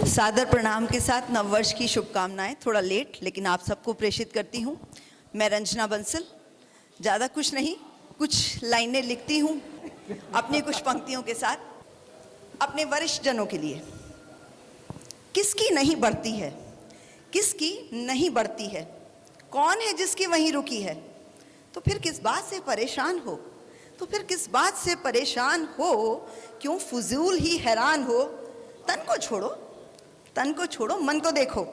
सादर प्रणाम के साथ नववर्ष की शुभकामनाएं। थोड़ा लेट लेकिन आप सबको प्रेषित करती हूँ। मैं रंजना बंसल, ज़्यादा कुछ नहीं, कुछ लाइनें लिखती हूँ अपनी कुछ पंक्तियों के साथ अपने वरिष्ठ जनों के लिए। किसकी नहीं बढ़ती है, किसकी नहीं बढ़ती है, कौन है जिसकी वहीं रुकी है, तो फिर किस बात से परेशान हो, तो फिर किस बात से परेशान हो, क्यों फजूल ही हैरान हो। तन को छोड़ो, तन को छोड़ो, मन को देखो,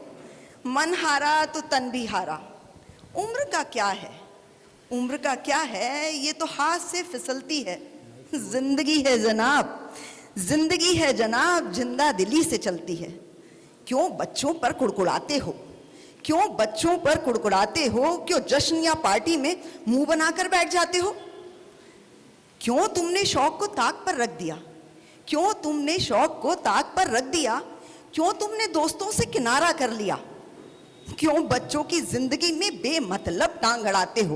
मन हारा तो तन भी हारा। उम्र का क्या है, उम्र का क्या है, ये तो हाथ से फिसलती है। जिंदगी है जनाब, जिंदगी है जनाब, जिंदा दिली से चलती है। क्यों बच्चों पर कुड़कुड़ाते हो, क्यों बच्चों पर कुड़कुड़ाते हो, क्यों जश्न या पार्टी में मुंह बनाकर बैठ जाते हो। क्यों तुमने शौक को ताक पर रख दिया, क्यों तुमने शौक को ताक पर रख दिया, क्यों तुमने दोस्तों से किनारा कर लिया। क्यों बच्चों की जिंदगी में बेमतलब टांग अड़ाते हो,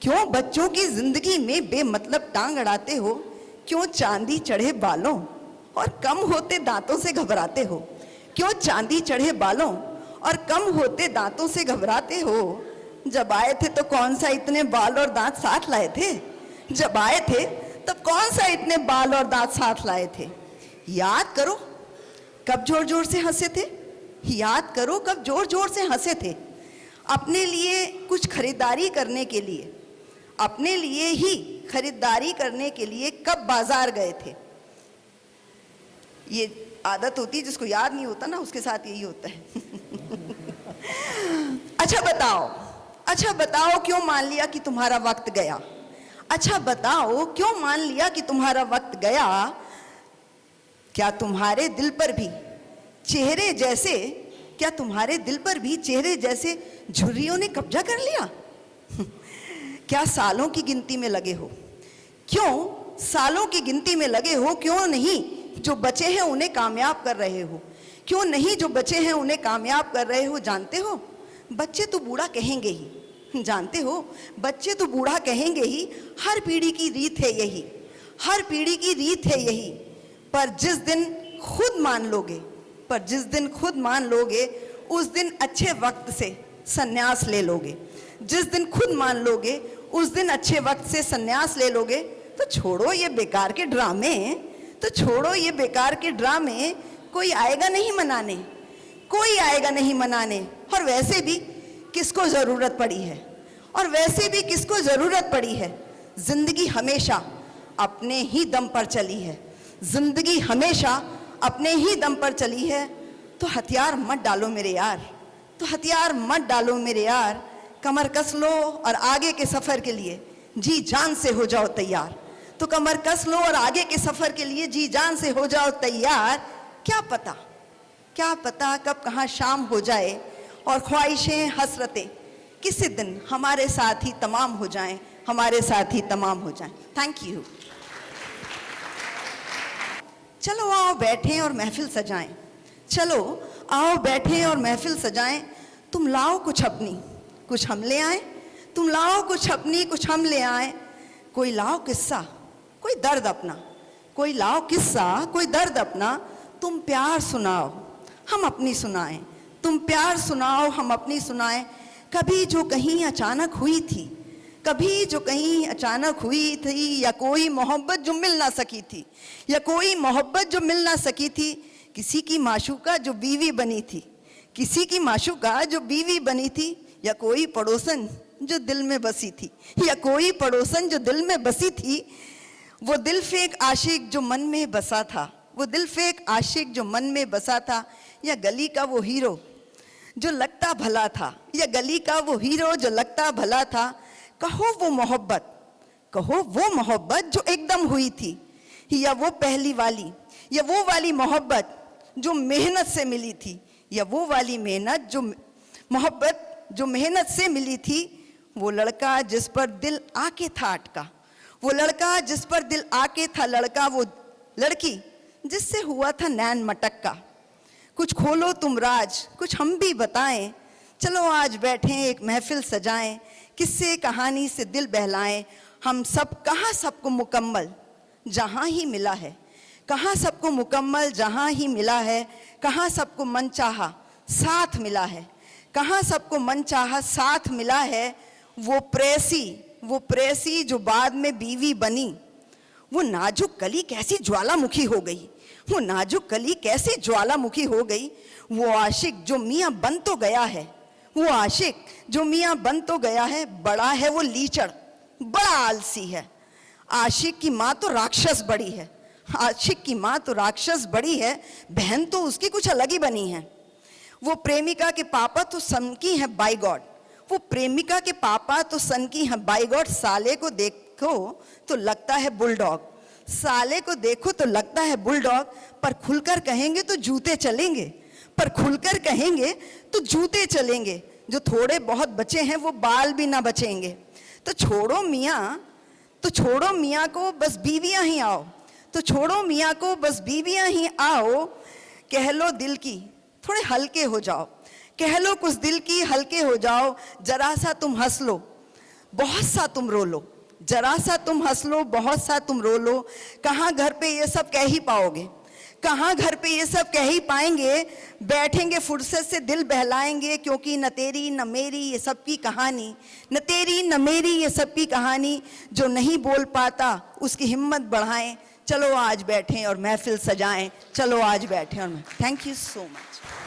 क्यों बच्चों की जिंदगी में बेमतलब टांग अड़ाते हो। क्यों चांदी चढ़े बालों और कम होते दांतों से घबराते हो, क्यों चांदी चढ़े बालों और कम होते दांतों से घबराते हो। जब आए थे तो कौन सा इतने बाल और दांत साथ लाए थे, जब आए थे तब कौन सा इतने बाल और दांत साथ लाए थे। याद करो कब जोर जोर से हंसे थे, याद करो कब जोर जोर से हंसे थे। अपने लिए कुछ खरीदारी करने के लिए, अपने लिए ही खरीदारी करने के लिए कब बाजार गए थे। ये आदत होती है, जिसको याद नहीं होता ना उसके साथ यही होता है। अच्छा बताओ, अच्छा बताओ क्यों मान लिया कि तुम्हारा वक्त गया, अच्छा बताओ क्यों मान लिया कि तुम्हारा वक्त गया। क्या तुम्हारे दिल पर भी चेहरे जैसे, क्या तुम्हारे दिल पर भी चेहरे जैसे झुर्रियों ने कब्जा कर लिया। क्या सालों की गिनती में लगे हो, क्यों सालों की गिनती में लगे हो, क्यों नहीं जो बचे हैं उन्हें कामयाब कर रहे हो, क्यों नहीं जो बचे हैं उन्हें कामयाब कर रहे हो। जानते हो बच्चे तो बूढ़ा कहेंगे ही, जानते हो बच्चे तो बूढ़ा कहेंगे ही। हर पीढ़ी की रीत है यही, हर पीढ़ी की रीत है यही। पर जिस दिन खुद मान लोगे, पर जिस दिन खुद मान लोगे, उस दिन अच्छे वक्त से संन्यास ले लोगे। जिस दिन खुद मान लोगे उस दिन अच्छे वक्त से संन्यास ले लोगे। तो छोड़ो ये बेकार के ड्रामे, तो छोड़ो ये बेकार के ड्रामे। कोई आएगा नहीं मनाने, कोई आएगा नहीं मनाने। और वैसे भी किसको ज़रूरत पड़ी है, और वैसे भी किसको ज़रूरत पड़ी है। जिंदगी हमेशा अपने ही दम पर चली है, जिंदगी हमेशा अपने ही दम पर चली है। तो हथियार मत डालो मेरे यार, तो हथियार मत डालो मेरे यार। कमर कस लो और आगे के सफ़र के लिए जी जान से हो जाओ तैयार। तो कमर कस लो और आगे के सफ़र के लिए जी जान से हो जाओ तैयार। क्या पता, क्या पता कब कहाँ शाम हो जाए और ख्वाहिशें हसरतें किसी दिन हमारे साथ ही तमाम हो जाएं, हमारे साथ ही तमाम हो जाएं। Thank you. चलो आओ बैठें और महफिल सजाएं, चलो आओ बैठें और महफिल सजाएं। तुम लाओ कुछ अपनी, कुछ हम ले आए, तुम लाओ कुछ अपनी, कुछ हम ले आए। कोई लाओ किस्सा, कोई दर्द अपना, कोई लाओ किस्सा, कोई दर्द अपना। तुम प्यार सुनाओ हम अपनी सुनाएं, तुम प्यार सुनाओ हम अपनी सुनाएं। कभी जो कहीं अचानक हुई थी, कभी जो कहीं अचानक हुई थी, या कोई मोहब्बत जो मिल ना सकी थी, या कोई मोहब्बत जो मिल ना सकी थी। किसी की माशूका जो बीवी बनी थी, किसी की माशूका जो बीवी बनी थी। या कोई पड़ोसन जो दिल में बसी थी, या कोई पड़ोसन जो दिल में बसी थी। वो दिल फेंक आशिक जो मन में बसा था, वो दिल फेंक आशिक जो मन में बसा था। या गली का वो हीरो जो लगता भला था, या गली का वो हीरो जो लगता भला था। कहो वो मोहब्बत, कहो वो मोहब्बत जो एकदम हुई थी, या वो पहली वाली, या वो वाली मोहब्बत जो मेहनत से मिली थी, या वो वाली मेहनत जो मोहब्बत जो मेहनत से मिली थी। वो लड़का जिस पर दिल आके था अटका, वो लड़का जिस पर दिल आके था लड़का। वो लड़की जिससे हुआ था नैन मटक्का। कुछ खोलो तुम राज, कुछ हम भी बताएं। चलो आज बैठें एक महफिल सजाएं, किस्से कहानी से दिल बहलाएं। हम सब कहाँ सबको मुकम्मल जहाँ ही मिला है, कहाँ सबको मुकम्मल जहाँ ही मिला है, कहाँ सबको मन चाहा साथ मिला है, कहाँ सबको मन चाहा साथ मिला है। वो प्रेसी जो बाद में बीवी बनी, वो नाजुक कली कैसी ज्वालामुखी हो गई, वो नाजुक कली कैसी ज्वालामुखी हो गई। वो आशिक जो मियाँ बन तो गया है, वो आशिक जो मियाँ बन तो गया है, बड़ा है वो लीचड़, बड़ा आलसी है। आशिक की माँ तो राक्षस बड़ी है, आशिक की माँ तो राक्षस बड़ी है, बहन तो उसकी कुछ अलग ही बनी है। वो प्रेमिका के पापा तो सन की है बाय गॉड, वो प्रेमिका के पापा तो सन की है बाय गॉड। साले को देखो तो लगता है बुलडॉग, साले को देखो तो लगता है बुलडॉग। पर खुलकर कहेंगे तो जूते चलेंगे, पर खुलकर कहेंगे तो जूते चलेंगे। जो थोड़े बहुत बचे हैं वो बाल भी ना बचेंगे। तो छोड़ो मियाँ को बस बीवियां ही आओ, तो छोड़ो मियाँ को बस बीवियां ही आओ। कह लो दिल की थोड़े हल्के हो जाओ, कह लो कुछ दिल की हल्के हो जाओ। जरा सा तुम हंस लो, बहुत सा तुम रो लो, जरा सा तुम हंस लो, बहुत सा तुम रो लो। कहाँ घर पे ये सब कह ही पाओगे, कहाँ घर पे ये सब कह ही पाएंगे। बैठेंगे फुर्सत से दिल बहलाएंगे, क्योंकि न तेरी न मेरी ये सब की कहानी, न तेरी न मेरी ये सब की कहानी। जो नहीं बोल पाता उसकी हिम्मत बढ़ाएं, चलो आज बैठें और महफिल सजाएं, चलो आज बैठें और थैंक यू सो मच।